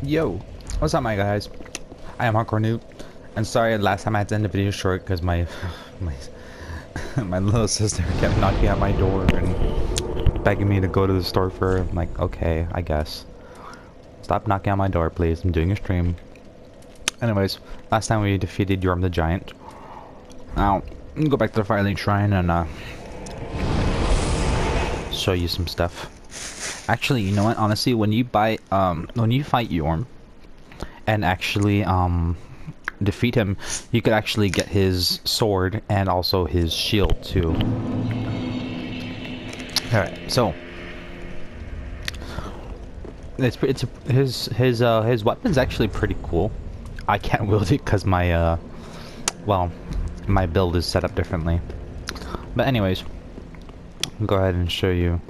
Yo, what's up, my guys? I am Hardcore Noob, and sorry last time I had to end the video short because my my my little sister kept knocking at my door and begging me to go to the store for her. I'm like, okay, I guess. Stop knocking on my door, please. I'm doing a stream. Anyways, last time we defeated Yorm the Giant. Now, I'm gonna go back to the Firelink Shrine and show you some stuff. Actually, you know what? Honestly, when you fight Yorm and actually defeat him, you could actually get his sword and also his shield too. All right, so his weapon's actually pretty cool. I can't wield it because my well, my build is set up differently. But anyways, I'll go ahead and show you.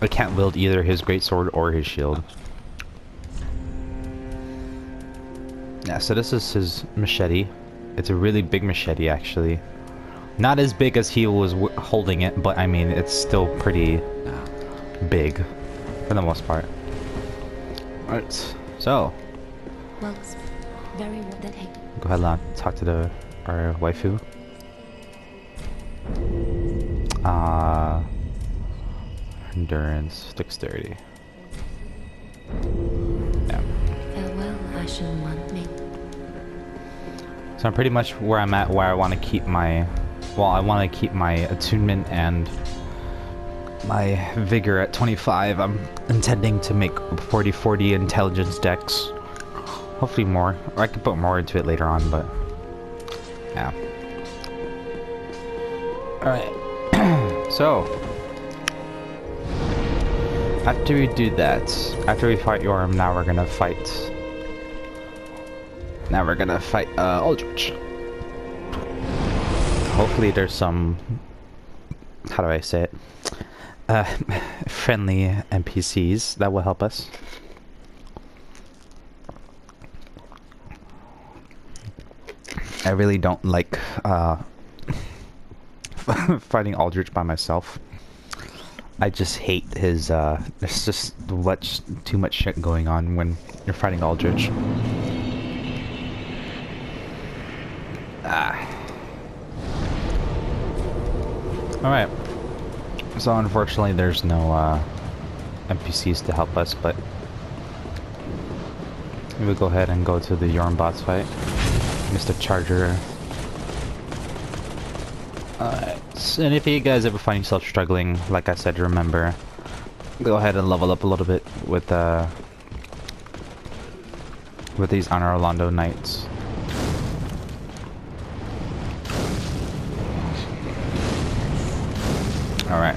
I can't wield either his greatsword or his shield. Yeah, so this is his machete. It's a really big machete, actually. Not as big as he was holding it, but I mean, it's still pretty big for the most part. Alright, so Well, very well that hey. go ahead and talk to our waifu. Endurance, dexterity. Yeah. Farewell, I shall want me. So I'm pretty much where I'm at, where I want to keep my, well, I want to keep my attunement and my vigor at 25. I'm intending to make 40/40 intelligence dex. Hopefully more, or I could put more into it later on, but yeah. Alright, so after we do that, after we fight Yorm, now we're gonna fight Aldrich. Hopefully there's some, how do I say it, friendly NPCs that will help us. I really don't like fighting Aldrich by myself. I just hate his, there's just too much shit going on when you're fighting Aldrich. Alright. So unfortunately there's no NPCs to help us, but we will go ahead and go to the Yorm boss fight. Mr. Charger. Alright, and if you guys ever find yourself struggling, like I said, remember, go ahead and level up a little bit with these Honor Orlando Knights. Alright.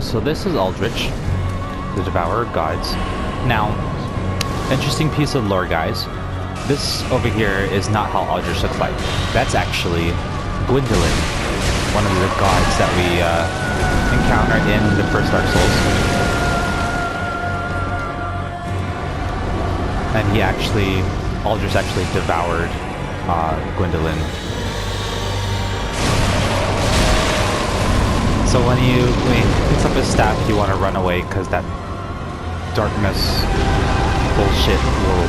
So this is Aldrich, the Devourer of Gods. Now, interesting piece of lore, guys. This over here is not how Aldrich looks like. That's actually Gwendolyn, one of the gods that we encountered in the first Dark Souls. And Aldrich actually devoured Gwendolyn. So when he picks up his staff, you want to run away because that darkness bullshit will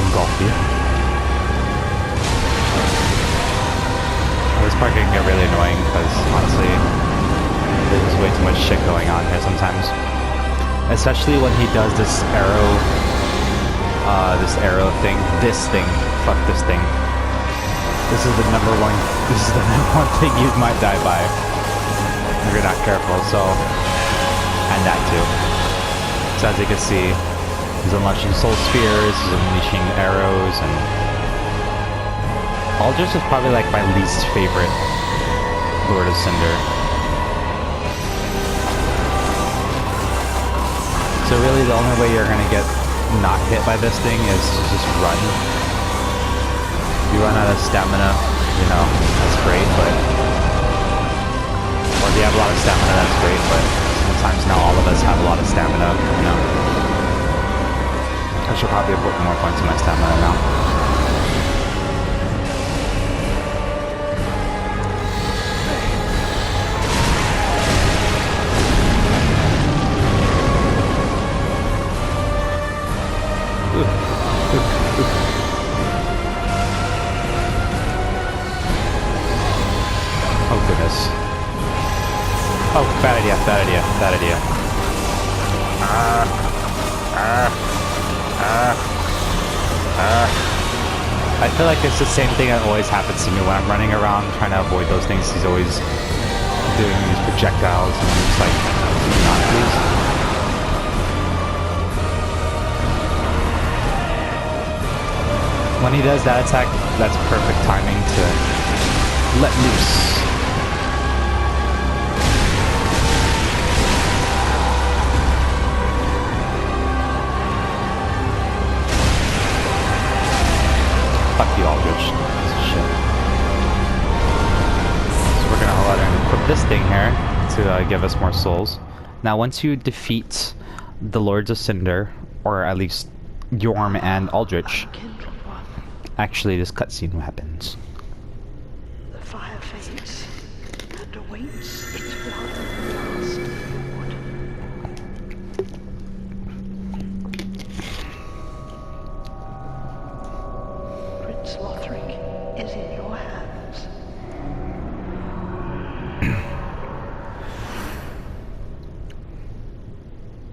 engulf you. This part can get really annoying because honestly, there's way too much shit going on here sometimes. Especially when he does this arrow thing. Fuck this thing. This is the number one thing you might die by if you're not careful, so, and that too. So as you can see, he's unleashing soul spheres, he's unleashing arrows, and Aldrich is probably like my least favorite Lord of Cinder. So really the only way you're gonna get not hit by this thing is to just run. If you run out of stamina, you know, that's great, but, or if you have a lot of stamina, that's great, but sometimes not all of us have a lot of stamina, you know. I should probably put more points in my stamina now. Bad idea. I feel like it's the same thing that always happens to me when I'm running around trying to avoid those things. He's always doing these projectiles and I'm just like, not please. When he does that attack, that's perfect timing to let loose. Fuck you, Aldrich. Piece of shit. So we're gonna go ahead and equip this thing here to give us more souls. Now, once you defeat the Lords of Cinder, or at least Yorm and Aldrich, actually this cutscene happens. The fire fades and awaits its one last reward. Prince Lothric is in your hands.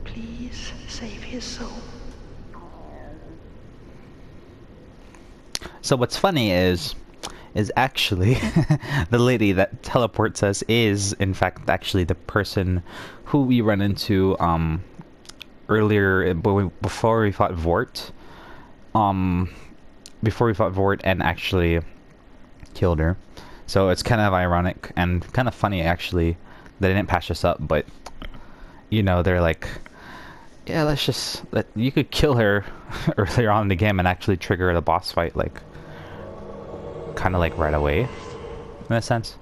Please save his soul. So what's funny is actually the lady that teleports us is in fact actually the person who we run into earlier before we fought Vort. Before we fought Vort and actually killed her. So it's kind of ironic and kind of funny actually that they didn't patch us up, but you know, they're like, yeah, let's just you could kill her earlier on in the game and actually trigger the boss fight like kind of like right away in a sense.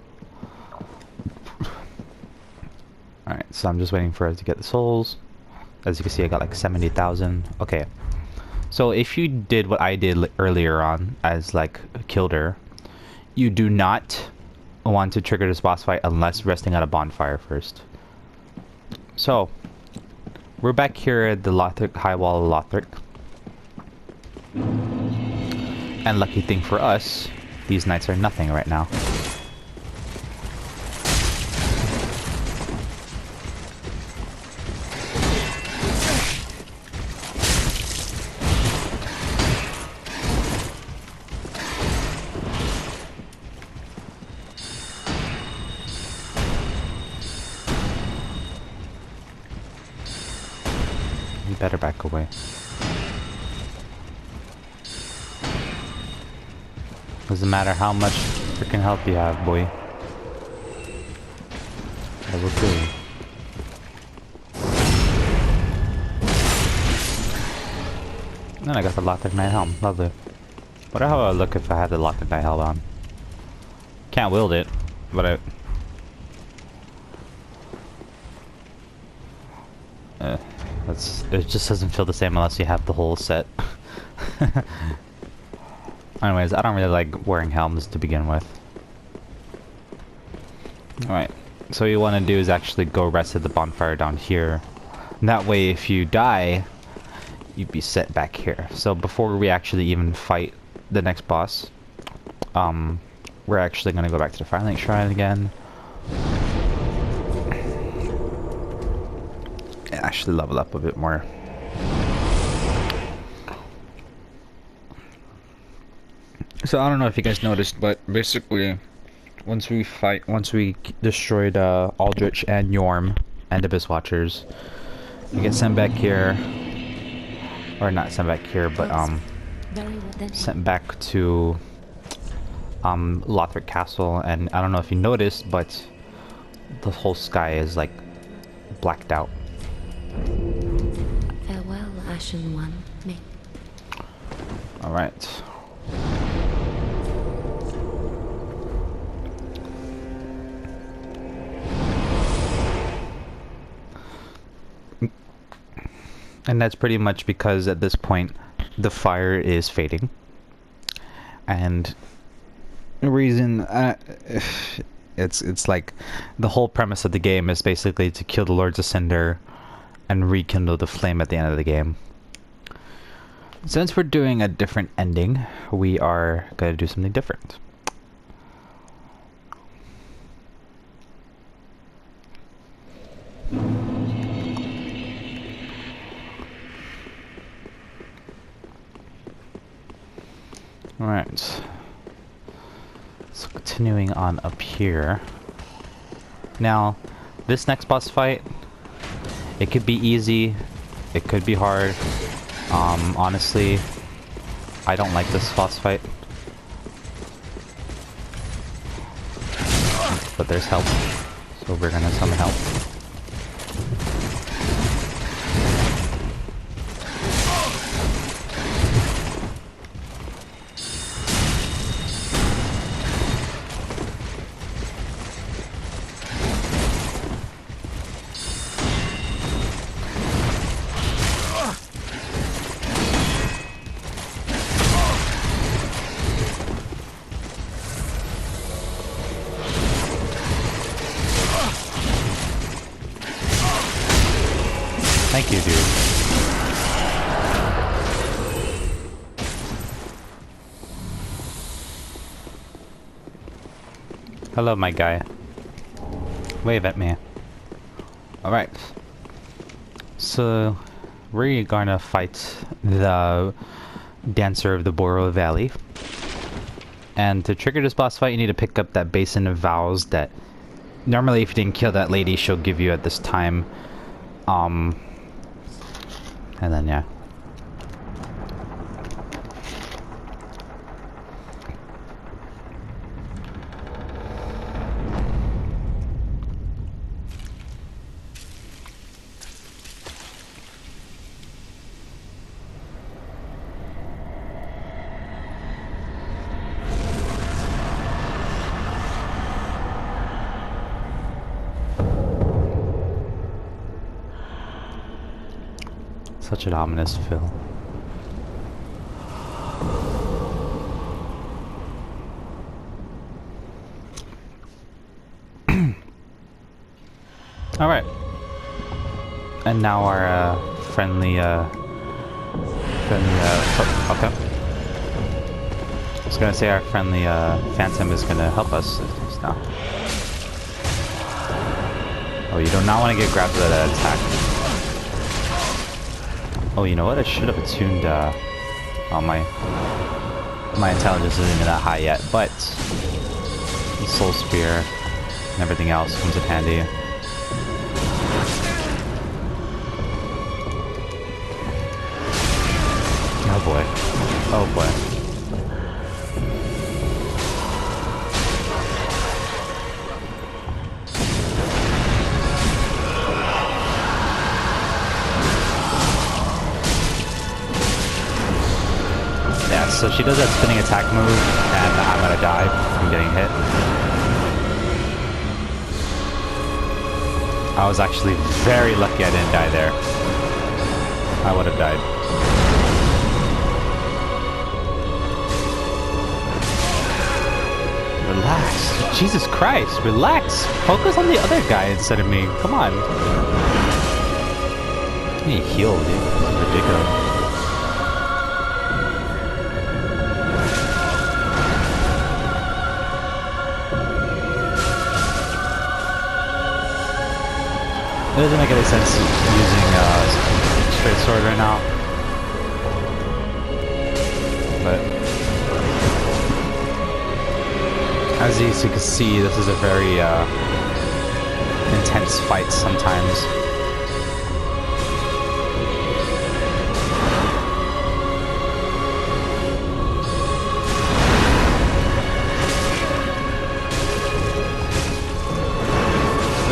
Alright, so I'm just waiting for us to get the souls. As you can see, I got like 70,000. Okay, so if you did what I did earlier on as like killed her, you do not want to trigger this boss fight unless resting at a bonfire first. So we're back here at the Lothric, High Wall of Lothric. And lucky thing for us, these knights are nothing right now. You better back away. Doesn't matter how much freaking health you have, boy. That will kill you. Then I got the Lothric Knight helm. Lovely. Wonder how I would look if I had the Lothric Knight helm on. Can't wield it, but it just doesn't feel the same unless you have the whole set. Anyways, I don't really like wearing helms to begin with. Alright, so what you want to do is actually go rest at the bonfire down here. And that way, if you die, you'd be set back here. So before we actually even fight the next boss, we're actually going to go back to the Firelink Shrine again. And actually level up a bit more. So I don't know if you guys noticed, but basically, once we destroyed Aldrich and Yorm and Abyss Watchers, we get sent back here, or not sent back here, but sent back to Lothric Castle. And I don't know if you noticed, but the whole sky is like blacked out. Farewell, Ashen One. Me. All right. And that's pretty much because at this point the fire is fading, and the reason it's like the whole premise of the game is basically to kill the Lords of Cinder and rekindle the flame at the end of the game. Since we're doing a different ending, we are going to do something different. Alright. So continuing on up here. Now, this next boss fight, it could be easy, it could be hard. Honestly, I don't like this boss fight. But there's help. So we're gonna summon help. Thank you, dude. Hello, my guy. Wave at me. Alright. So, we're gonna fight the Dancer of the Boreal Valley. And to trigger this boss fight, you need to pick up that Basin of Vows that normally if you didn't kill that lady, she'll give you at this time. And then, yeah. Such an ominous feel. Alright. And now our friendly okay. I was gonna say our friendly Phantom is gonna help us just now. Oh, you do not want to get grabbed by that attack. Oh, you know what? I should have attuned, well, my intelligence isn't even that high yet, but the Soul Spear and everything else comes in handy. Oh boy. Oh boy. So she does that spinning attack move, and I'm gonna die from getting hit. I was actually very lucky I didn't die there. I would have died. Relax. Jesus Christ, relax. Focus on the other guy instead of me. Come on. I need heal, dude. This is ridiculous. It doesn't make any sense using straight sword right now, but as you can see, this is a very intense fight sometimes.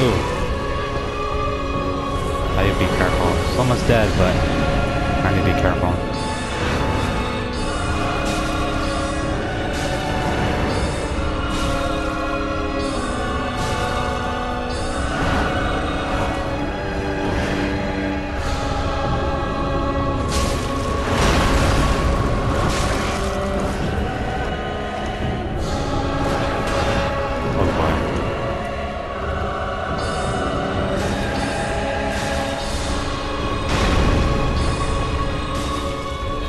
Ooh. Be careful. It's almost dead, but I need to be careful.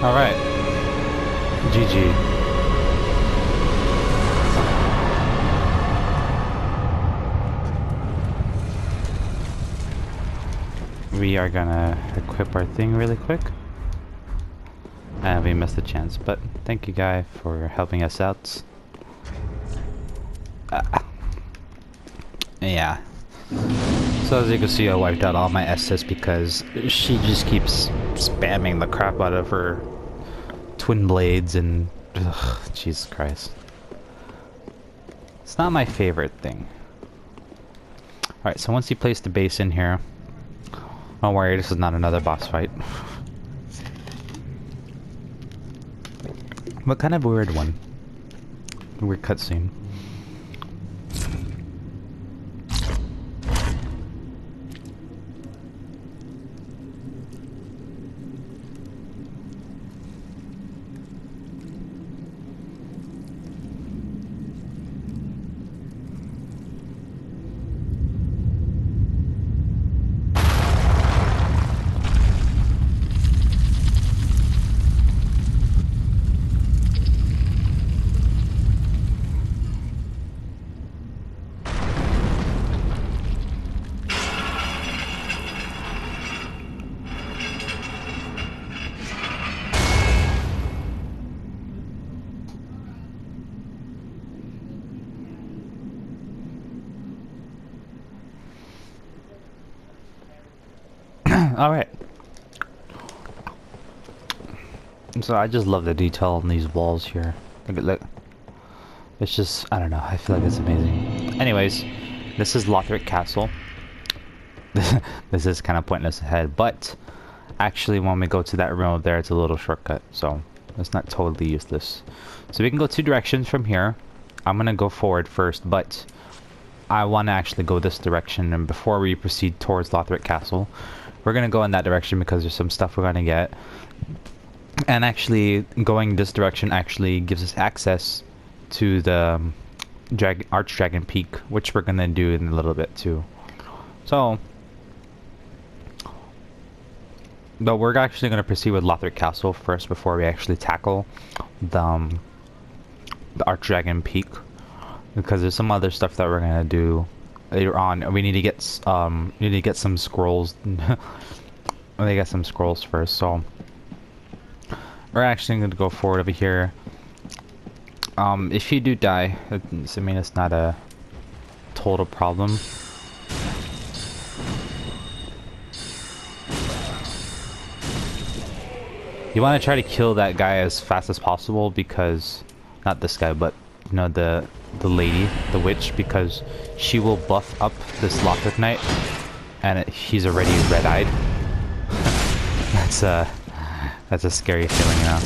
Alright. GG. we are gonna equip our thing really quick. And we missed the chance, but thank you, guy, for helping us out. Yeah. So as you can see, I wiped out all my S's because she just keeps spamming the crap out of her twin blades and... Ugh, Jesus Christ. It's not my favorite thing. Alright, so once you place the base in here... Don't worry, this is not another boss fight. What kind of weird one? Weird cutscene. Alright. So I just love the detail on these walls here. Look. It's just, I don't know, I feel like it's amazing. Anyways, this is Lothric Castle. This is kind of pointless ahead, but actually when we go to that room over there, it's a little shortcut, so it's not totally useless. So we can go two directions from here. I'm gonna go forward first, but I want to actually go this direction, and before we proceed towards Lothric Castle, we're gonna go in that direction because there's some stuff we're gonna get. And actually, going this direction actually gives us access to the Archdragon Peak, which we're gonna do in a little bit too. So, but we're actually gonna proceed with Lothric Castle first before we actually tackle the Archdragon Peak, because there's some other stuff that we're gonna do later on. We need to get some scrolls. They get some scrolls first, so we're actually going to go forward over here. If you do die, I mean, it's not a total problem. You want to try to kill that guy as fast as possible, because not this guy, but you know, the lady, the witch, because she will buff up this Lothric Knight, and he's already red-eyed. That's a scary feeling, you know.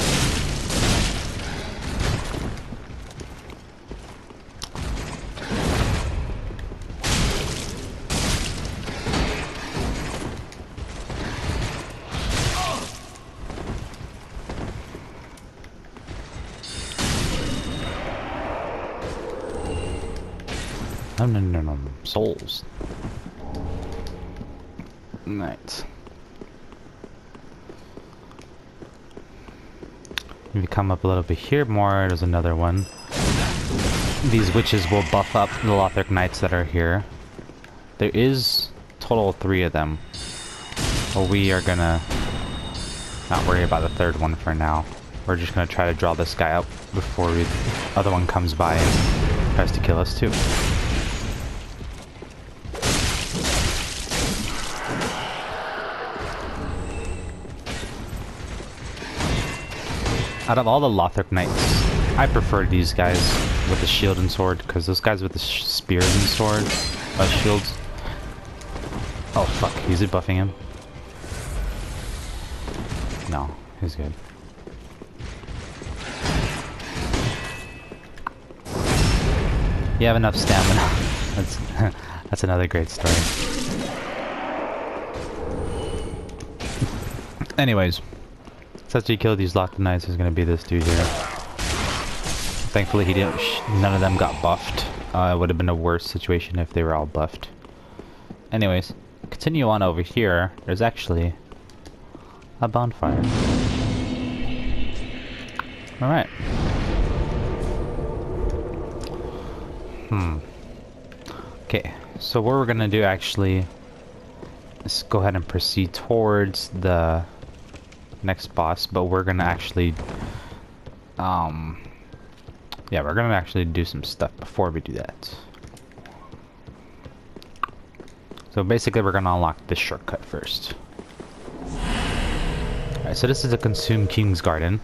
No, souls. Right. If you come up a little bit here more, there's another one. These witches will buff up the Lothric Knights that are here. There is total 3 of them. But we are gonna not worry about the third one for now. We're just gonna try to draw this guy up before the other one comes by and tries to kill us too. Out of all the Lothric Knights, I prefer these guys with the shield and sword, because those guys with the spears and sword, shields. Oh fuck, is it buffing him? No, he's good. You have enough stamina. That's another great story. Anyways. After you kill these Lothric Knights, there's gonna be this dude here. Thankfully, none of them got buffed. It would have been a worse situation if they were all buffed. Anyways, continue on over here. There's actually a bonfire. All right. Okay, so what we're gonna do actually let's go ahead and proceed towards the next boss, but we're gonna actually yeah, we're gonna actually do some stuff before we do that. So basically we're gonna unlock this shortcut first. Alright, so this is the Consumed King's Garden.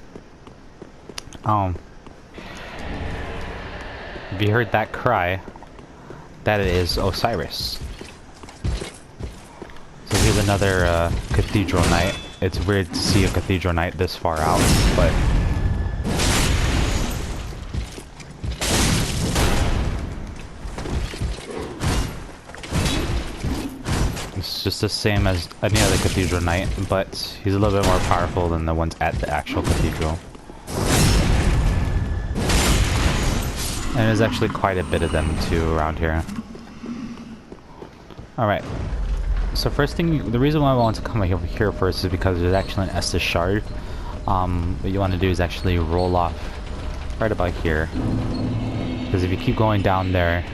If you heard that cry, that is Osiris. So here's another cathedral knight. It's weird to see a cathedral knight this far out, but it's just the same as any other cathedral knight, but he's a little bit more powerful than the ones at the actual cathedral. And there's actually quite a bit of them too around here. Alright. So first thing, the reason why I want to come over here first is because there's actually an Estus shard. What you want to do is actually roll off right about here. Because if you keep going down there,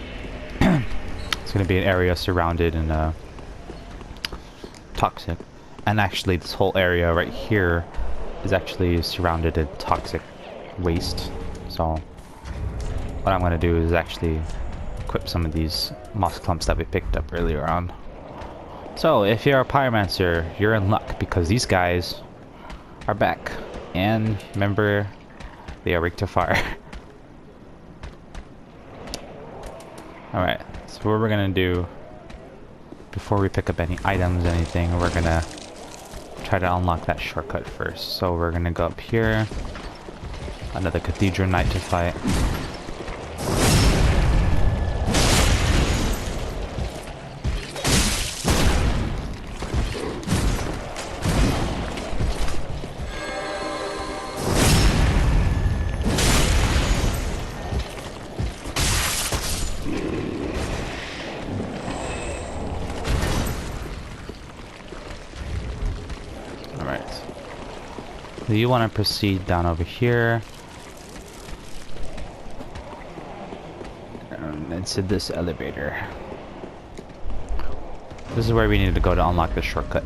it's going to be an area surrounded in toxic. And actually this whole area right here is actually surrounded in toxic waste. So what I'm going to do is actually equip some of these moss clumps that we picked up earlier on. So if you're a pyromancer, you're in luck because these guys are back. And remember, they are weak to fire. Alright, so what we're going to do before we pick up any items, anything, we're going to try to unlock that shortcut first. So we're going to go up here. Another cathedral knight to fight. You want to proceed down over here into this elevator. This is where we need to go to unlock the shortcut.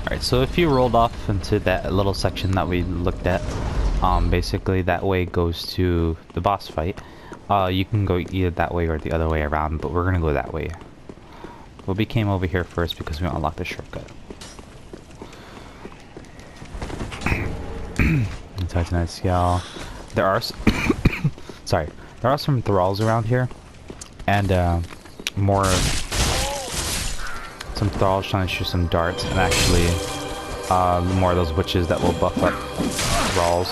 Alright, so if you rolled off into that little section that we looked at, basically that way goes to the boss fight. You can go either that way or the other way around, but we're gonna go that way. Well, we came over here first because we unlocked the shortcut. Titanite scale. There are sorry, there are some thralls around here, and some thralls trying to shoot some darts, and actually more of those witches that will buff up thralls.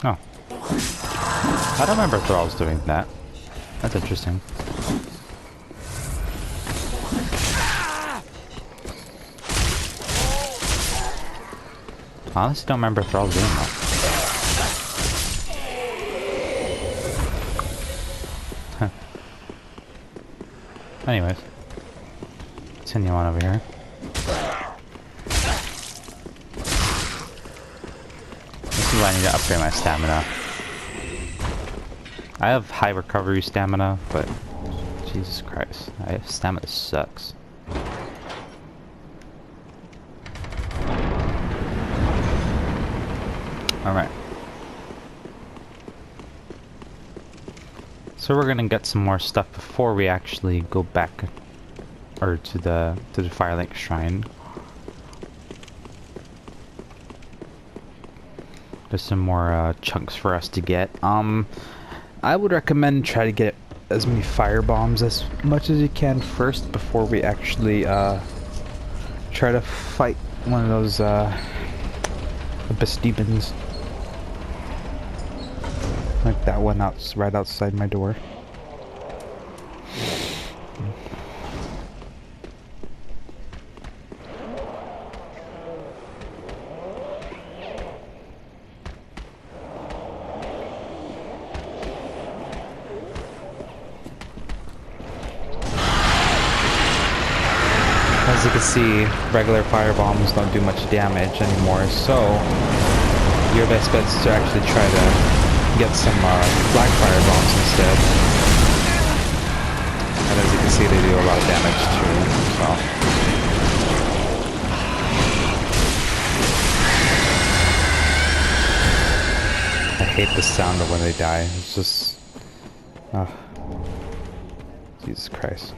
Oh. I don't remember thralls doing that. That's interesting. I honestly don't remember thralls doing that. Huh. Anyways. Continue on over here. This is why I need to upgrade my stamina. I have high recovery stamina, but Jesus Christ, stamina sucks. Alright. So we're gonna get some more stuff before we actually go back or to the Firelink Shrine. There's some more chunks for us to get. I would recommend try to get as many fire bombs as much as you can first before we actually try to fight one of those abyss demons. Like that one right outside my door. As you can see, regular fire bombs don't do much damage anymore, so your best bet is to actually try to get some black fire bombs instead. And as you can see, they do a lot of damage too, so. I hate the sound of when they die. It's just... oh. Jesus Christ.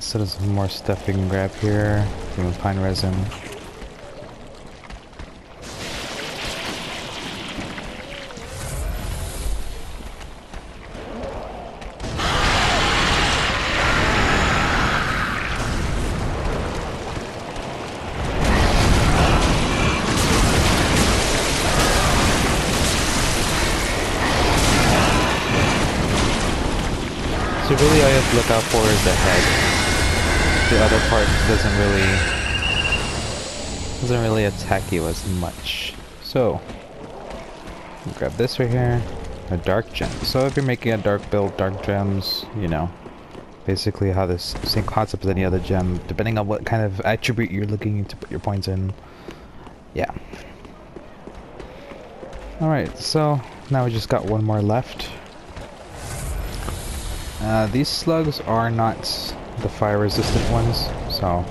So there's some more stuff we can grab here. Human pine resin. So really all you have to look out for is the head. The other part doesn't really attack you as much. So grab this right here, a dark gem. So if you're making a dark build, dark gems, you know, basically how this same concept as any other gem, depending on what kind of attribute you're looking to put your points in. Yeah. All right, so now we just got one more left. These slugs are not the fire resistant ones, so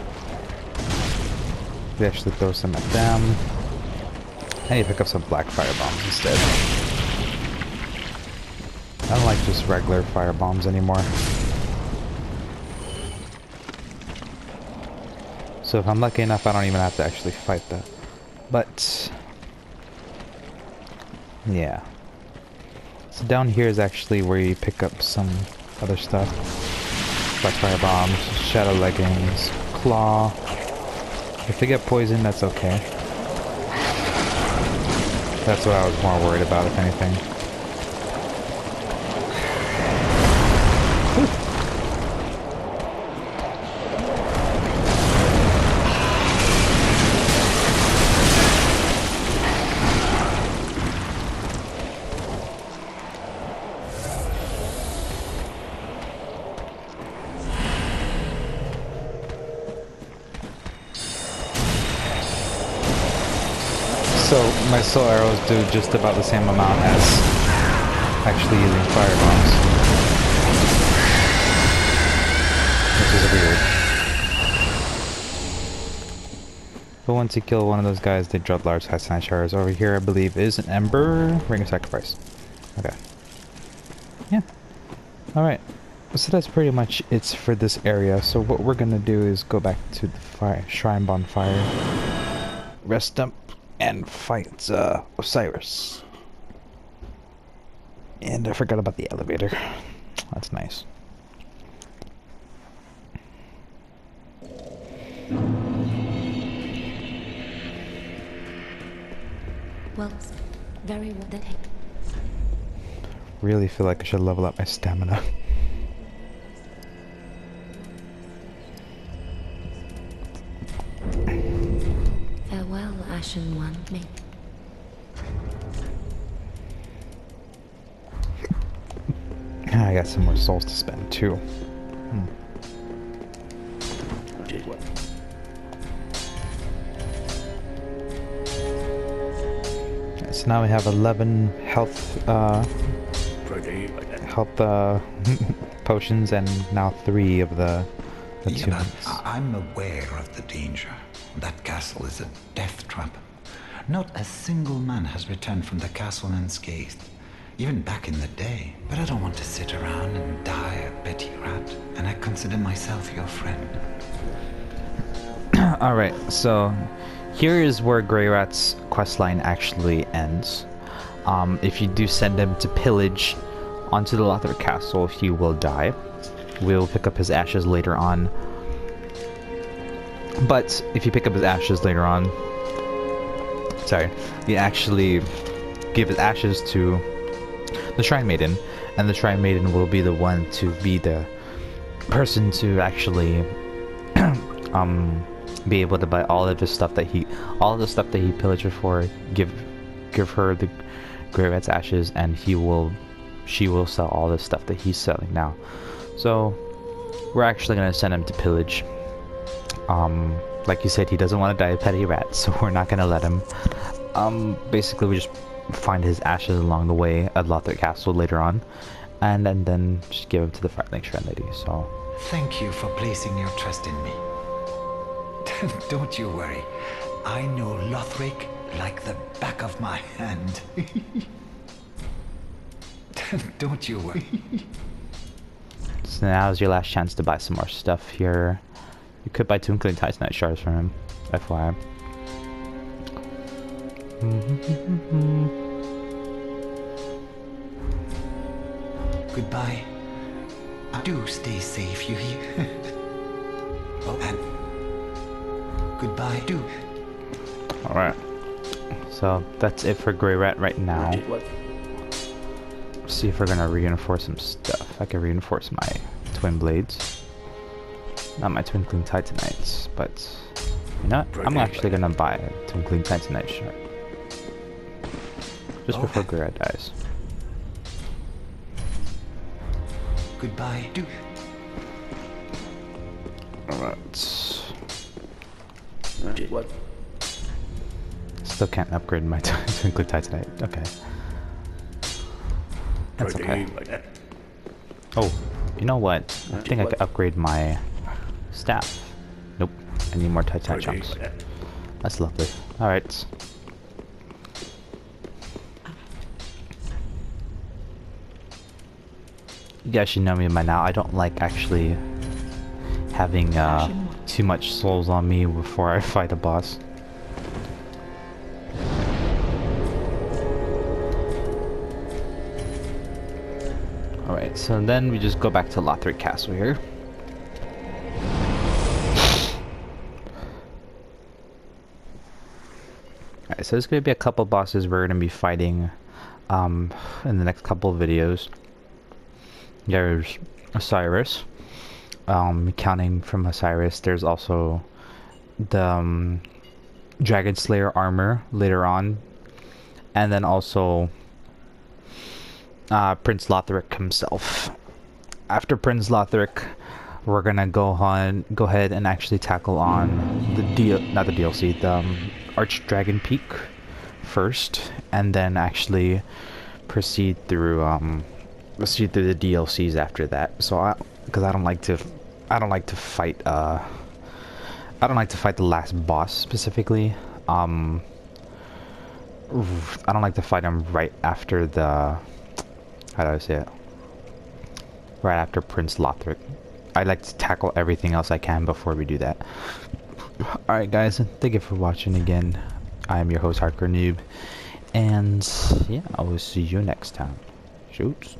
we actually throw some at them. I need to pick up some black fire bombs instead. I don't like just regular fire bombs anymore. So if I'm lucky enough, I don't even have to actually fight that. But yeah. So down here is actually where you pick up some other stuff. Black fire bombs, shadow leggings, claw. If they get poisoned, that's okay. That's what I was more worried about, if anything. So my soul arrows do just about the same amount as actually using fire bombs, which is weird. But once you kill one of those guys, they drop large Hassan shards. Over here, I believe, is an ember ring of sacrifice. Okay. Yeah. All right. So that's pretty much it for this area. So what we're gonna do is go back to the shrine bonfire, rest up, and fight Osiris. And I forgot about the elevator. That's nice. Well, very well then. Really feel like I should level up my stamina. Farewell, Ashen One. May I got some more souls to spend too. So now we have 11 health potions and now 3 of the Yeah, attunements. I'm aware of the danger. That castle is a death trap. Not a single man has returned from the castle unscathed, even back in the day. But I don't want to sit around and die a petty rat, and I consider myself your friend. Alright, so here is where Greirat's questline actually ends. If you do send him to pillage onto the Lothar Castle, he will die. We'll pick up his ashes later on. But if you pick up his ashes later on, you actually give his ashes to the Shrine Maiden, and the Shrine Maiden will be the one to be the person to actually be able to buy all of the stuff that he pillaged before, give her the Grey Rat's ashes, and she will sell all the stuff that he's selling now. So we're actually gonna send him to pillage. Like you said, he doesn't want to die a petty rat, so we're not gonna let him. Basically we just find his ashes along the way at Lothric Castle later on, and then just give him to the Frightling Shrine Lady. So Thank you for placing your trust in me. Don't you worry. I know Lothric like the back of my hand. Don't you worry. So now's your last chance to buy some more stuff here. You could buy Twinkling Titanite shards from him, FYI. Goodbye. Do stay safe, you hear? Oh, and goodbye. Do. Alright. So that's it for Grey Rat right now. See if we're gonna reinforce some stuff. I can reinforce my twin blades. Not my Twinkling Titanites, but you know what? I'm actually gonna buy a Twinkling Titanite shard. Just before Grey Rat dies. Goodbye. Do. Alright. What? Still can't upgrade my Twinkling Titanite. Okay. That's okay. Oh, you know what? I think I could upgrade my staff. Nope. I need more Titanite chunks. That's lovely. Alright. You guys should know me by now. I don't like actually having too much souls on me before I fight a boss. Alright, so then we just go back to Lothric Castle here. Alright, so there's going to be a couple bosses we're going to be fighting in the next couple of videos. There's Osiris. Counting from Osiris, there's also the Dragon Slayer armor later on. And then also Prince Lothric himself. After Prince Lothric, we're gonna go ahead and actually tackle on the DLC, the Archdragon Peak first, and then actually proceed through the DLCs after that. So because I don't like to fight the last boss specifically. I don't like to fight him right after the, how do I say it? Right after Prince Lothric. I like to tackle everything else I can before we do that. Alright guys, thank you for watching again. I am your host, Hardcore Noob. And yeah, I will see you next time. Shoots.